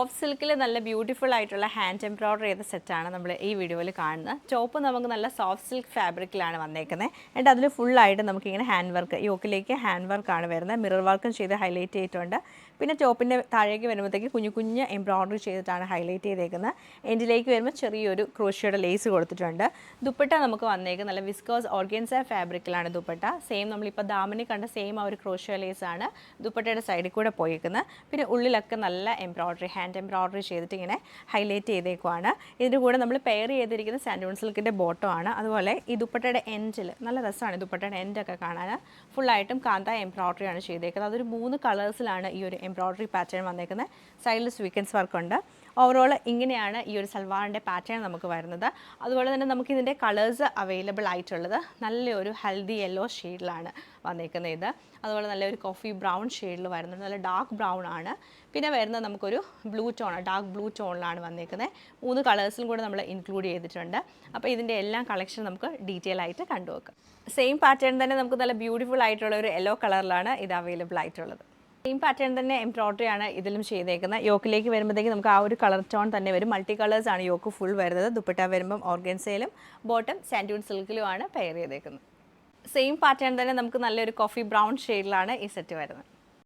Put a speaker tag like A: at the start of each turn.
A: Soft സിൽക്കിൽ നല്ല beautiful ആയിട്ടുള്ള ഹാൻഡ് എംബ്രോയ്ഡറി ചെയ്ത സെറ്റാണ് നമ്മൾ ഈ വീഡിയോയിൽ കാണുന്നത്. ടോപ്പ് നമുക്ക് നല്ല സോഫ്റ്റ് സിൽക്ക് ഫാബ്രിക്കിലാണ് വന്നേക്കുന്നത്. എന്നിട്ട് അതിൽ ഫുള്ളായിട്ട് നമുക്കിങ്ങനെ ഹാൻഡ് വർക്ക്, യോക്കിലേക്ക് ഹാൻഡ് വർക്കാണ് വരുന്നത്. മിറർ വർക്കും ചെയ്ത് ഹൈലൈറ്റ് ചെയ്തിട്ടുണ്ട്. പിന്നെ ടോപ്പിൻ്റെ താഴേക്ക് വരുമ്പോഴത്തേക്ക് കുഞ്ഞു കുഞ്ഞ് എംബ്രോയ്ഡറി ചെയ്തിട്ടാണ് ഹൈലൈറ്റ് ചെയ്തേക്കുന്നത്. എൻഡിലേക്ക് വരുമ്പോൾ ചെറിയൊരു ക്രോഷ്യയുടെ ലേസ് കൊടുത്തിട്ടുണ്ട്. ദുപ്പട്ട നമുക്ക് വന്നേക്കുന്നത് നല്ല വിസ്കോസ് ഓർഗൻസ ഫാബ്രിക്കിലാണ് ദുപ്പട്ട. സെയിം നമ്മളിപ്പോൾ ദാമിനി കണ്ട സെയിം ആ ഒരു ക്രോഷ്യ ലേസാണ് ദുപ്പട്ടയുടെ സൈഡിൽ കൂടെ പോയിരിക്കുന്നത്. പിന്നെ ഉള്ളിലൊക്കെ നല്ല എംബ്രോയ്ഡറി, ഹാൻഡ് എംബ്രോയ്ഡറി ചെയ്തിട്ട് ഇങ്ങനെ ഹൈലൈറ്റ് ചെയ്തേക്കുവാണ്. ഇതിൻ്റെ കൂടെ നമ്മൾ പെയർ ചെയ്തിരിക്കുന്ന സാൻഡൂൺ സിൽക്കിൻ്റെ ബോട്ടോ ആണ്. അതുപോലെ ഈ ദുപ്പട്ടയുടെ എൻഡിൽ നല്ല രസമാണ് ദുപ്പട്ടയുടെ എൻഡൊക്കെ കാണാൻ. ഫുള്ളായിട്ടും കാന്ത എംബ്രോയ്ഡറി ആണ് ചെയ്തേക്കുന്നത്. അതൊരു 3 കളേഴ്സിലാണ് ഈ ഒരു എംബ്രോയ്ഡറി പാറ്റേൺ വന്നേക്കുന്നത്. സൈഡിൽ സ്വീക്കൻസ് വർക്കുണ്ട്. ഓവറോൾ ഇങ്ങനെയാണ് ഈ ഒരു സൽവാറിൻ്റെ പാറ്റേൺ നമുക്ക് വരുന്നത്. അതുപോലെ തന്നെ നമുക്കിതിൻ്റെ കളേഴ്സ് അവൈലബിൾ ആയിട്ടുള്ളത് നല്ലൊരു ഹെൽത്തി യെല്ലോ ഷെയ്ഡിലാണ് വന്നേക്കുന്നത് ഇത്. അതുപോലെ നല്ലൊരു കോഫി ബ്രൗൺ ഷെയ്ഡിൽ വരുന്നുണ്ട്. നല്ല ഡാർക്ക് ബ്രൗൺ ആണ്. പിന്നെ വരുന്നത് നമുക്കൊരു ബ്ലൂ ടോൺ, ഡാർക്ക് ബ്ലൂ ടോണിലാണ് വന്നേക്കുന്നത്. 3 കളേഴ്സിലും കൂടെ നമ്മൾ ഇൻക്ലൂഡ് ചെയ്തിട്ടുണ്ട്. അപ്പോൾ ഇതിൻ്റെ എല്ലാം കളക്ഷൻ നമുക്ക് ഡീറ്റെയിൽ ആയിട്ട് കണ്ടുവെക്കാം. സെയിം പാറ്റേൺ തന്നെ നമുക്ക് നല്ല ബ്യൂട്ടിഫുൾ ആയിട്ടുള്ള ഒരു യെല്ലോ കളറിലാണ് ഇത് അവൈലബിൾ ആയിട്ടുള്ളത്. സെയിം പാറ്റേൺ തന്നെ എംബ്രോയ്ഡറി ആണ് ഇതിലും ചെയ്തേക്കുന്നത്. യോക്കിലേക്ക് വരുമ്പോഴത്തേക്ക് നമുക്ക് ആ ഒരു കളർ ടോൺ തന്നെ വരും. മൾട്ടി കളേഴ്സാണ് യോക്ക് ഫുൾ വരുന്നത്. ദുപ്പട്ട വരുമ്പം ഓർഗൻസയിലും ബോട്ടം സാൻഡൂൺ സിൽക്കിലുമാണ് പെയർ ചെയ്തേക്കുന്നത്. സെയിം പാറ്റേൺ തന്നെ നമുക്ക് നല്ലൊരു കോഫി ബ്രൗൺ ഷെയ്ഡിലാണ് ഈ സെറ്റ് വരുന്നത്.